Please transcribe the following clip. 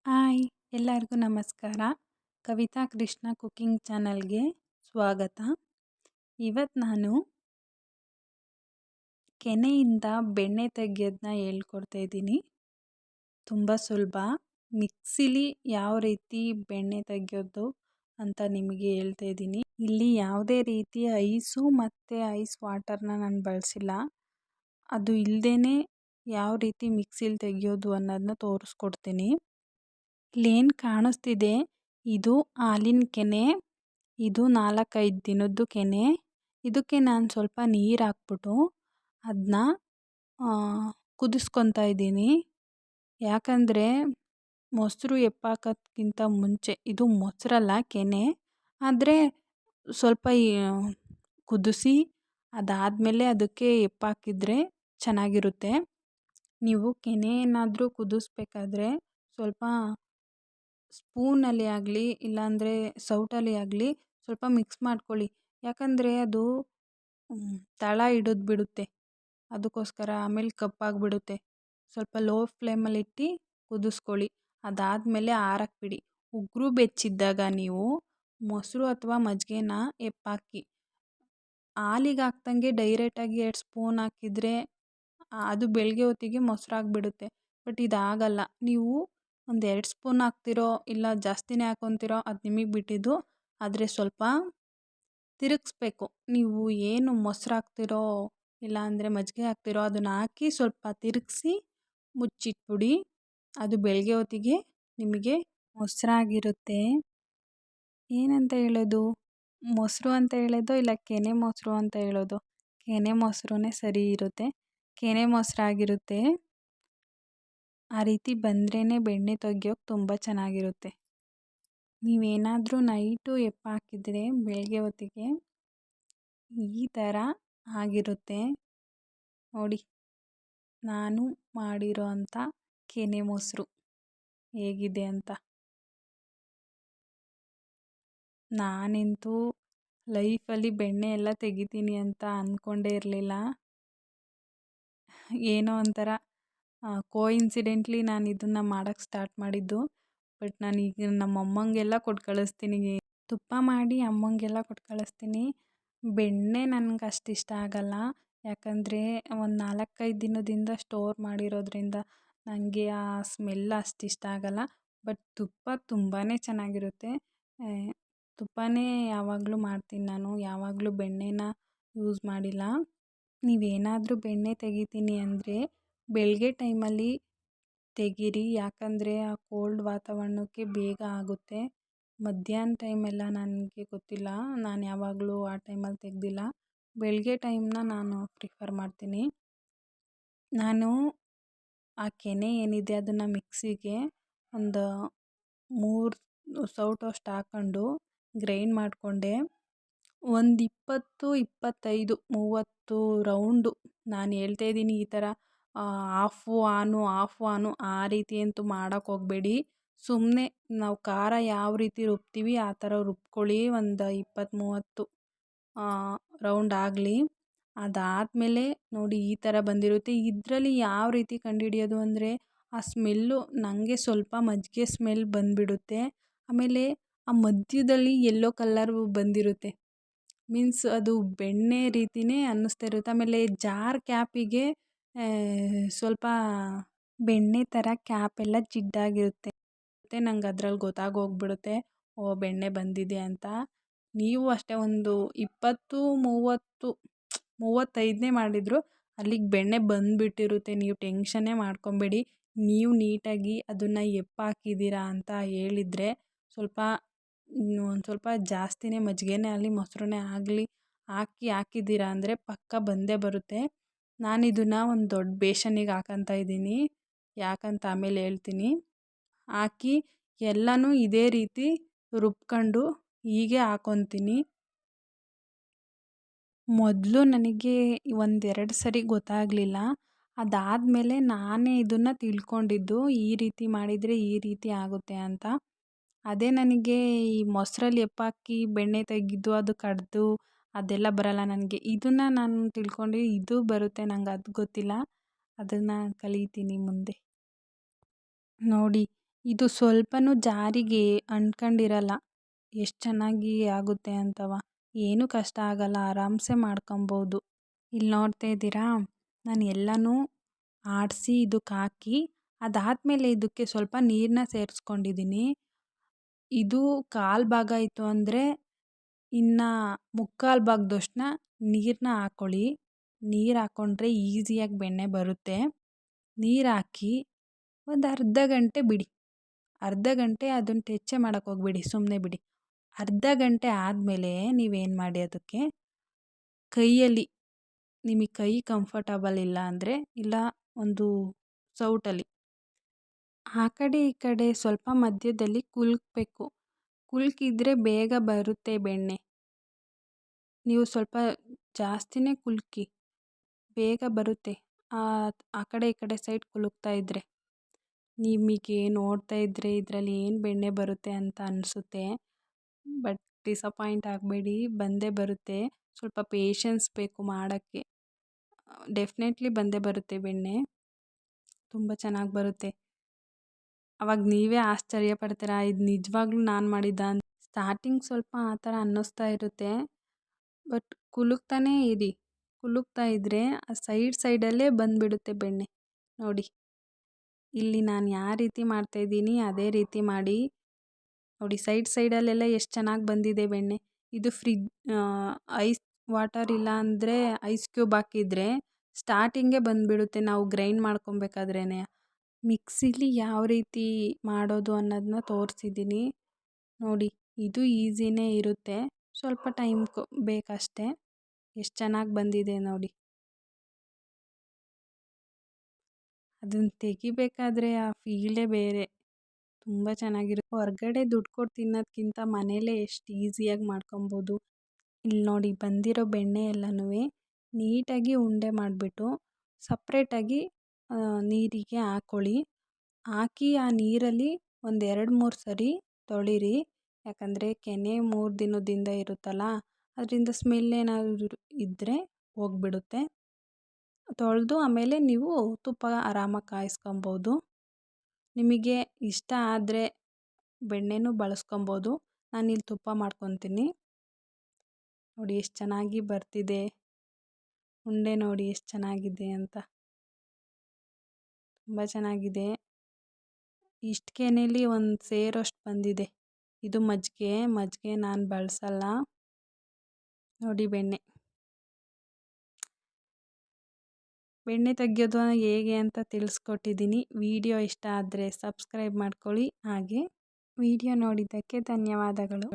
Hi ಎಲ್ಲರಿಗೂ ನಮಸ್ಕಾರ. Kavita Krishna cooking ಚಾನಲ್ಗೆ ಸ್ವಾಗತ. ಇವತ್ತು ನಾನು ಕೆನೆಯಿಂದ ಬೆಣ್ಣೆ ತೆಗೆಯೋದನ್ನ ಹೇಳ್ಕೊಡ್ತಾ ಇದ್ದೀನಿ. ತುಂಬ ಸುಲಭ. ಮಿಕ್ಸಿಲಿ ಯಾವ ರೀತಿ ಬೆಣ್ಣೆ ತೆಗೆಯೋದು ಅಂತ ನಿಮಗೆ ಹೇಳ್ತಾ ಇದ್ದೀನಿ. ಇಲ್ಲಿ ಯಾವುದೇ ರೀತಿ ಐಸು ಮತ್ತು ಐಸ್ ವಾಟರ್ನ ನಾನು ಬಳಸಿಲ್ಲ. ಅದು ಇಲ್ಲದೇ ಯಾವ ರೀತಿ ಮಿಕ್ಸಿಲಿ ತೆಗೆಯೋದು ಅನ್ನೋದನ್ನ ತೋರಿಸ್ಕೊಡ್ತೀನಿ. ಇಲ್ಲೇನು ಕಾಣಿಸ್ತಿದೆ ಇದು ಹಾಲಿನ ಕೆನೆ. ಇದು 4-5 ದಿನದ್ದು ಕೆನೆ. ಇದಕ್ಕೆ ನಾನು ಸ್ವಲ್ಪ ನೀರು ಹಾಕ್ಬಿಟ್ಟು ಅದನ್ನ ಕುದಿಸ್ಕೊತಾ ಇದ್ದೀನಿ. ಯಾಕಂದರೆ ಮೊಸರು ಎಪ್ಪಾಕೋದ್ಕಿಂತ ಮುಂಚೆ, ಇದು ಮೊಸರಲ್ಲ ಕೆನೆ, ಆದರೆ ಸ್ವಲ್ಪ ಕುದಿಸಿ ಅದಾದಮೇಲೆ ಅದಕ್ಕೆ ಎಪ್ಪಾಕಿದ್ರೆ ಚೆನ್ನಾಗಿರುತ್ತೆ. ನೀವು ಕೆನೆ ಏನಾದರೂ ಕುದಿಸ್ಬೇಕಾದ್ರೆ ಸ್ವಲ್ಪ ಸ್ಪೂನಲ್ಲಿ ಆಗಲಿ ಇಲ್ಲಾಂದರೆ ಸೌಟಲ್ಲಿ ಆಗಲಿ ಸ್ವಲ್ಪ ಮಿಕ್ಸ್ ಮಾಡ್ಕೊಳ್ಳಿ. ಯಾಕಂದರೆ ಅದು ತಳ ಹಿಡಿದು ಬಿಡುತ್ತೆ. ಅದಕ್ಕೋಸ್ಕರ ಆಮೇಲೆ ಕಪ್ಪಾಗಿಬಿಡುತ್ತೆ. ಸ್ವಲ್ಪ ಲೋ ಫ್ಲೇಮಲ್ಲಿಟ್ಟು ಕುದಿಸ್ಕೊಳ್ಳಿ. ಅದಾದಮೇಲೆ ಆರಕ್ಕೆ ಬಿಡಿ. ಉಗುರು ಬೆಚ್ಚಿದ್ದಾಗ ನೀವು ಮೊಸರು ಅಥವಾ ಮಜ್ಜಿಗೆನ ಎಪ್ಪಾಕಿ. ಹಾಲಿಗೆ ಹಾಕ್ದಂಗೆ ಡೈರೆಕ್ಟಾಗಿ 2 ಸ್ಪೂನ್ ಹಾಕಿದರೆ ಅದು ಬೆಳಗ್ಗೆ ಹೊತ್ತಿಗೆ ಮೊಸರಾಗಿಬಿಡುತ್ತೆ. ಬಟ್ ಇದಾಗಲ್ಲ. ನೀವು ಒಂದು 2 ಸ್ಪೂನ್ ಹಾಕ್ತಿರೋ ಇಲ್ಲ ಜಾಸ್ತಿನೇ ಹಾಕ್ಕೊತಿರೋ ಅದು ನಿಮಗೆ ಬಿಟ್ಟಿದ್ದು. ಆದರೆ ಸ್ವಲ್ಪ ತಿರುಗಿಸ್ಬೇಕು. ನೀವು ಏನು ಮೊಸರು ಹಾಕ್ತಿರೋ ಇಲ್ಲ ಅಂದರೆ ಮಜ್ಜಿಗೆ ಹಾಕ್ತಿರೋ ಅದನ್ನು ಹಾಕಿ ಸ್ವಲ್ಪ ತಿರುಗಿಸಿ ಮುಚ್ಚಿಟ್ಬಿಡಿ. ಅದು ಬೆಳಗ್ಗೆ ಹೊತ್ತಿಗೆ ನಿಮಗೆ ಮೊಸರಾಗಿರುತ್ತೆ. ಏನಂತ ಹೇಳೋದು, ಮೊಸರು ಅಂತ ಹೇಳೋದು ಇಲ್ಲ ಕೆನೆ ಮೊಸರು ಅಂತ ಹೇಳೋದು? ಕೆನೆ ಮೊಸರುನೇ ಸರಿ ಇರುತ್ತೆ. ಕೆನೆ ಮೊಸರಾಗಿರುತ್ತೆ. ಆ ರೀತಿ ಬಂದ್ರೇ ಬೆಣ್ಣೆ ತೆಗಿಯೋಕೆ ತುಂಬ ಚೆನ್ನಾಗಿರುತ್ತೆ. ನೀವೇನಾದರೂ ನೈಟು ಎಪ್ಪಾಕಿದ್ರೆ ಬೆಳಗ್ಗೆ ಹೊತ್ತಿಗೆ ಈ ಥರ ಆಗಿರುತ್ತೆ. ನೋಡಿ, ನಾನು ಮಾಡಿರೋ ಅಂಥ ಕೆನೆ ಮೊಸರು ಹೇಗಿದೆ ಅಂತ. ನಾನಂತೂ ಲೈಫಲ್ಲಿ ಬೆಣ್ಣೆ ಎಲ್ಲ ತೆಗಿತೀನಿ ಅಂತ ಅಂದ್ಕೊಂಡೇ ಇರಲಿಲ್ಲ. ಏನೋ ಒಂಥರ ಕೋಇನ್ಸಿಡೆಂಟ್ಲಿ ನಾನು ಇದನ್ನು ಮಾಡೋಕ್ಕೆ ಸ್ಟಾರ್ಟ್ ಮಾಡಿದ್ದು. ಬಟ್ ನಾನೀಗ ನಮ್ಮ ಅಮ್ಮಂಗೆಲ್ಲ ಕೊಟ್ಟು ಕಳಿಸ್ತೀನಿ. ತುಪ್ಪ ಮಾಡಿ ಅಮ್ಮಂಗೆಲ್ಲ ಕೊಟ್ಟು ಕಳಿಸ್ತೀನಿ. ಬೆಣ್ಣೆ ನನಗೆ ಅಷ್ಟು ಇಷ್ಟ ಆಗಲ್ಲ. ಯಾಕಂದರೆ ಒಂದು 4-5 ದಿನದಿಂದ ಸ್ಟೋರ್ ಮಾಡಿರೋದ್ರಿಂದ ನನಗೆ ಆ ಸ್ಮೆಲ್ ಅಷ್ಟು ಇಷ್ಟ ಆಗಲ್ಲ. ಬಟ್ ತುಪ್ಪ ತುಂಬಾ ಚೆನ್ನಾಗಿರುತ್ತೆ. ತುಪ್ಪನೇ ಯಾವಾಗಲೂ ಮಾಡ್ತೀನಿ ನಾನು. ಯಾವಾಗಲೂ ಬೆಣ್ಣೆನ ಯೂಸ್ ಮಾಡಿಲ್ಲ. ನೀವೇನಾದರೂ ಬೆಣ್ಣೆ ತೆಗಿತೀನಿ ಅಂದರೆ ಬೆಳಗ್ಗೆ ಟೈಮಲ್ಲಿ ತೆಗೀರಿ. ಯಾಕಂದರೆ ಆ ಕೋಲ್ಡ್ ವಾತಾವರಣಕ್ಕೆ ಬೇಗ ಆಗುತ್ತೆ. ಮಧ್ಯಾಹ್ನ ಟೈಮೆಲ್ಲ ನನಗೆ ಗೊತ್ತಿಲ್ಲ, ನಾನು ಯಾವಾಗಲೂ ಆ ಟೈಮಲ್ಲಿ ತೆಗೆದಿಲ್ಲ. ಬೆಳಗ್ಗೆ ಟೈಮ್ನ ನಾನು ಪ್ರಿಫರ್ ಮಾಡ್ತೀನಿ. ನಾನು ಆ ಕೆನೆ ಏನಿದೆ ಅದನ್ನು ಮಿಕ್ಸಿಗೆ ಒಂದು 3 ಸೌಟಷ್ಟು ಹಾಕ್ಕೊಂಡು ಗ್ರೈಂಡ್ ಮಾಡಿಕೊಂಡೆ. ಒಂದು 20, 25, 30 ರೌಂಡು. ನಾನು ಹೇಳ್ತಾ ಇದ್ದೀನಿ ಈ ಥರ ಆಫು ಆನು ಆ ರೀತಿ ಅಂತೂ ಮಾಡೋಕ್ಕೆ ಹೋಗಬೇಡಿ. ಸುಮ್ಮನೆ ನಾವು ಖಾರ ಯಾವ ರೀತಿ ರುಬ್ತೀವಿ ಆ ಥರ ರುಬ್ಕೊಳ್ಳಿ. ಒಂದು 20-30 ರೌಂಡ್ ಆಗಲಿ. ಅದಾದಮೇಲೆ ನೋಡಿ ಈ ಥರ ಬಂದಿರುತ್ತೆ. ಇದರಲ್ಲಿ ಯಾವ ರೀತಿ ಕಂಡುಹಿಡಿಯೋದು ಅಂದರೆ ಆ ಸ್ಮೆಲ್ಲು ನನಗೆ ಸ್ವಲ್ಪ ಮಜ್ಜಿಗೆ ಸ್ಮೆಲ್ ಬಂದುಬಿಡುತ್ತೆ. ಆಮೇಲೆ ಆ ಮಧ್ಯದಲ್ಲಿ ಯೆಲ್ಲೋ ಕಲರು ಬಂದಿರುತ್ತೆ. ಮೀನ್ಸ್ ಅದು ಬೆಣ್ಣೆ ರೀತಿಯೇ ಅನ್ನಿಸ್ತಾ ಇರುತ್ತೆ. ಆಮೇಲೆ ಜಾರ್ ಕ್ಯಾಪಿಗೆ ಸ್ವಲ್ಪ ಬೆಣ್ಣೆ ಥರ ಕ್ಯಾಪೆಲ್ಲ ಜಿಡ್ಡಾಗಿರುತ್ತೆ. ಮತ್ತು ನಂಗೆ ಅದ್ರಲ್ಲಿ ಗೊತ್ತಾಗೋಗ್ಬಿಡುತ್ತೆ ಓ ಬೆಣ್ಣೆ ಬಂದಿದೆ ಅಂತ. ನೀವು ಅಷ್ಟೇ ಒಂದು 20, 30, 35ನೇ ಮಾಡಿದ್ರು ಅಲ್ಲಿಗೆ ಬೆಣ್ಣೆ ಬಂದುಬಿಟ್ಟಿರುತ್ತೆ. ನೀವು ಟೆನ್ಷನ್ನೇ ಮಾಡ್ಕೊಬೇಡಿ. ನೀವು ನೀಟಾಗಿ ಅದನ್ನು ಎಪ್ಪಾಕಿದ್ದೀರಾ ಅಂತ ಹೇಳಿದರೆ ಒಂದು ಸ್ವಲ್ಪ ಜಾಸ್ತಿನೇ ಮಜ್ಜಿಗೆನೇ ಆಗಲಿ ಮೊಸರನ್ನೇ ಆಗಲಿ ಹಾಕಿದ್ದೀರಾ ಅಂದರೆ ಪಕ್ಕ ಬಂದೇ ಬರುತ್ತೆ. ನಾನು ಇದನ್ನು ಒಂದು ದೊಡ್ಡ ಬೇಸನ್ನಿಗೆ ಹಾಕೊತಾ ಇದ್ದೀನಿ. ಯಾಕಂತ ಆಮೇಲೆ ಹೇಳ್ತೀನಿ. ಹಾಕಿ ಎಲ್ಲನೂ ಇದೇ ರೀತಿ ರುಬ್ಕೊಂಡು ಹೀಗೆ ಹಾಕ್ಕೊತೀನಿ. ಮೊದಲು ನನಗೆ 1-2 ಸರಿ ಗೊತ್ತಾಗಲಿಲ್ಲ. ಅದಾದಮೇಲೆ ನಾನೇ ಇದನ್ನು ತಿಳ್ಕೊಂಡಿದ್ದು ಈ ರೀತಿ ಮಾಡಿದರೆ ಈ ರೀತಿ ಆಗುತ್ತೆ ಅಂತ. ಅದೇ ನನಗೆ ಈ ಮೊಸರಲ್ಲಿ ಎಪ್ಪಾಕಿ ಬೆಣ್ಣೆ ತೆಗೆದು ಅದು ಕಡೆದು ಅದೆಲ್ಲ ಬರಲ್ಲ ನನಗೆ. ಇದನ್ನು ನಾನು ತಿಳ್ಕೊಂಡು ಇದು ಬರುತ್ತೆ, ನಂಗೆ ಅದು ಗೊತ್ತಿಲ್ಲ. ಅದನ್ನು ಕಲಿತೀನಿ ಮುಂದೆ. ನೋಡಿ ಇದು ಸ್ವಲ್ಪನೂ ಜಾರಿಗೆ ಅಂಟ್ಕೊಂಡಿರಲ್ಲ. ಎಷ್ಟು ಚೆನ್ನಾಗಿ ಆಗುತ್ತೆ ಅಂತವ. ಏನೂ ಕಷ್ಟ ಆಗಲ್ಲ, ಆರಾಮ್ಸೆ ಮಾಡ್ಕೊಬೋದು. ಇಲ್ಲಿ ನೋಡ್ತಾ ಇದ್ದೀರಾ, ನಾನು ಎಲ್ಲನೂ ಆಡಿಸಿ ಇದಕ್ಕೆ ಹಾಕಿ ಅದಾದಮೇಲೆ ಇದಕ್ಕೆ ಸ್ವಲ್ಪ ನೀರನ್ನ ಸೇರಿಸ್ಕೊಂಡಿದ್ದೀನಿ. ಇದು ಕಾಲು ಭಾಗ ಆಯಿತು ಅಂದರೆ ಇನ್ನು ಮುಕ್ಕಾಲು ಭಾಗದಷ್ಟನ್ನ ನೀರನ್ನ ಹಾಕ್ಕೊಳ್ಳಿ. ನೀರು ಹಾಕ್ಕೊಂಡ್ರೆ ಈಸಿಯಾಗಿ ಬೆಣ್ಣೆ ಬರುತ್ತೆ. ನೀರು ಹಾಕಿ ಒಂದು ಅರ್ಧ ಗಂಟೆ ಬಿಡಿ. ಅರ್ಧ ಗಂಟೆ ಅದನ್ನು ಟೆಚ್ಚೇ ಮಾಡೋಕ್ಕೆ ಹೋಗ್ಬೇಡಿ, ಸುಮ್ಮನೆ ಬಿಡಿ. ಅರ್ಧ ಗಂಟೆ ಆದಮೇಲೆ ನೀವೇನು ಮಾಡಿ ಅದಕ್ಕೆ ಕೈಯಲ್ಲಿ, ನಿಮಗೆ ಕೈ ಕಂಫರ್ಟಬಲ್ ಇಲ್ಲ ಅಂದರೆ ಇಲ್ಲ ಒಂದು ಸೌಟಲ್ಲಿ ಆ ಕಡೆ ಈ ಕಡೆ ಸ್ವಲ್ಪ ಮಧ್ಯದಲ್ಲಿ ಕುಲುಕಬೇಕು. ಕುಲುಕಿದ್ರೆ ಬೇಗ ಬರುತ್ತೆ ಬೆಣ್ಣೆ. ನೀವು ಸ್ವಲ್ಪ ಜಾಸ್ತಿನೇ ಕುಲುಕಿ, ಬೇಗ ಬರುತ್ತೆ. ಆ ಕಡೆ ಈ ಕಡೆ ಸೈಡ್ ಕುಲುಕ್ತಾ ಇದ್ದರೆ ನಿಮಗೆ ನೋಡ್ತಾ ಇದ್ದರೆ ಇದರಲ್ಲಿ ಏನು ಬೆಣ್ಣೆ ಬರುತ್ತೆ ಅಂತ ಅನಿಸುತ್ತೆ. ಬಟ್ ಡಿಸಪಾಯಿಂಟ್ ಆಗಬೇಡಿ, ಬಂದೇ ಬರುತ್ತೆ. ಸ್ವಲ್ಪ ಪೇಷನ್ಸ್ ಬೇಕು ಮಾಡೋಕ್ಕೆ. ಡೆಫಿನೆಟ್ಲಿ ಬಂದೇ ಬರುತ್ತೆ ಬೆಣ್ಣೆ, ತುಂಬ ಚೆನ್ನಾಗಿ ಬರುತ್ತೆ. ಅವಾಗ ನೀವೇ ಆಶ್ಚರ್ಯ ಪಡ್ತೀರಾ, ಇದು ನಿಜವಾಗ್ಲೂ ನಾನು ಮಾಡಿದ್ದ ಅಂತ. ಸ್ಟಾರ್ಟಿಂಗ್ ಸ್ವಲ್ಪ ಆ ಥರ ಅನ್ನಿಸ್ತಾ ಇರುತ್ತೆ. ಬಟ್ ಕುಲುಕ್ತಾನೇ ಇರಿ, ಕುಲುಕ್ತಾ ಇದ್ದರೆ ಆ ಸೈಡಲ್ಲೇ ಬಂದುಬಿಡುತ್ತೆ ಬೆಣ್ಣೆ. ನೋಡಿ, ಇಲ್ಲಿ ನಾನು ಯಾವ ರೀತಿ ಮಾಡ್ತಾಯಿದ್ದೀನಿ ಅದೇ ರೀತಿ ಮಾಡಿ. ನೋಡಿ, ಸೈಡಲ್ಲೆಲ್ಲ ಎಷ್ಟು ಚೆನ್ನಾಗಿ ಬಂದಿದೆ ಬೆಣ್ಣೆ. ಇದು ಐಸ್ ವಾಟರ್ ಇಲ್ಲ ಅಂದರೆ ಐಸ್ ಕ್ಯೂಬ್ ಹಾಕಿದರೆ ಸ್ಟಾರ್ಟಿಂಗೇ ಬಂದುಬಿಡುತ್ತೆ ನಾವು ಗ್ರೈಂಡ್ ಮಾಡ್ಕೊಬೇಕಾದ್ರೇ. ಮಿಕ್ಸಿಲಿ ಯಾವ ರೀತಿ ಮಾಡೋದು ಅನ್ನೋದನ್ನ ತೋರಿಸಿದ್ದೀನಿ ನೋಡಿ. ಇದು ಈಸಿನೇ ಇರುತ್ತೆ, ಸ್ವಲ್ಪ ಟೈಮ್ ಬೇಕಷ್ಟೇ. ಎಷ್ಟು ಚೆನ್ನಾಗಿ ಬಂದಿದೆ ನೋಡಿ. ಅದನ್ನು ತೆಗಿಬೇಕಾದ್ರೆ ಆ ಫೀಲೇ ಬೇರೆ, ತುಂಬ ಚೆನ್ನಾಗಿರುತ್ತೆ. ಹೊರಗಡೆ ದುಡ್ಡು ಕೊಟ್ಟು ತಿನ್ನೋದಕ್ಕಿಂತ ಮನೇಲೇ ಎಷ್ಟು ಈಸಿಯಾಗಿ ಮಾಡ್ಕೊಬೋದು. ಇಲ್ಲಿ ನೋಡಿ, ಬಂದಿರೋ ಬೆಣ್ಣೆ ಎಲ್ಲನೂ ನೀಟಾಗಿ ಉಂಡೆ ಮಾಡಿಬಿಟ್ಟು ಸಪ್ರೇಟಾಗಿ ನೀರಿಗೆ ಹಾಕ್ಕೊಳ್ಳಿ. ಹಾಕಿ ಆ ನೀರಲ್ಲಿ ಒಂದು 2-3 ಸರಿ ತೊಳೀರಿ. ಯಾಕಂದರೆ ಕೆನೆ 3 ದಿನದಿಂದ ಇರುತ್ತಲ್ಲ, ಅದರಿಂದ ಸ್ಮೆಲ್ ಏನಾದರೂ ಇದ್ದರೆ ಹೋಗ್ಬಿಡುತ್ತೆ. ತೊಳೆದು ಆಮೇಲೆ ನೀವು ತುಪ್ಪ ಆರಾಮಾಗಿ ಕಾಯಿಸ್ಕೊಬೋದು. ನಿಮಗೆ ಇಷ್ಟ ಆದರೆ ಬೆಣ್ಣೆನೂ ಬಳಸ್ಕೊಬೋದು. ನಾನಿಲ್ಲಿ ತುಪ್ಪ ಮಾಡ್ಕೊತೀನಿ. ನೋಡಿ ಎಷ್ಟು ಚೆನ್ನಾಗಿ ಬರ್ತಿದೆ ಉಂಡೆ, ನೋಡಿ ಎಷ್ಟು ಚೆನ್ನಾಗಿದೆ ಅಂತ. ತುಂಬ ಚೆನ್ನಾಗಿದೆ. ಇಷ್ಟು ಕೆನೆಯಲ್ಲಿ ಒಂದು ಸೇರೋಷ್ಟು ಬಂದಿದೆ. ಇದು ಮಜ್ಜಿಗೆ ನಾನು ಬಳಸಲ್ಲ. ನೋಡಿ ಬೆಣ್ಣೆ ತೆಗೆಯೋದು ಹೇಗೆ ಅಂತ ತಿಳಿಸ್ಕೊಟ್ಟಿದ್ದೀನಿ. ವಿಡಿಯೋ ಇಷ್ಟ ಆದರೆ ಸಬ್ಸ್ಕ್ರೈಬ್ ಮಾಡ್ಕೊಳ್ಳಿ. ಹಾಗೆ ವಿಡಿಯೋ ನೋಡಿದ್ದಕ್ಕೆ ಧನ್ಯವಾದಗಳು.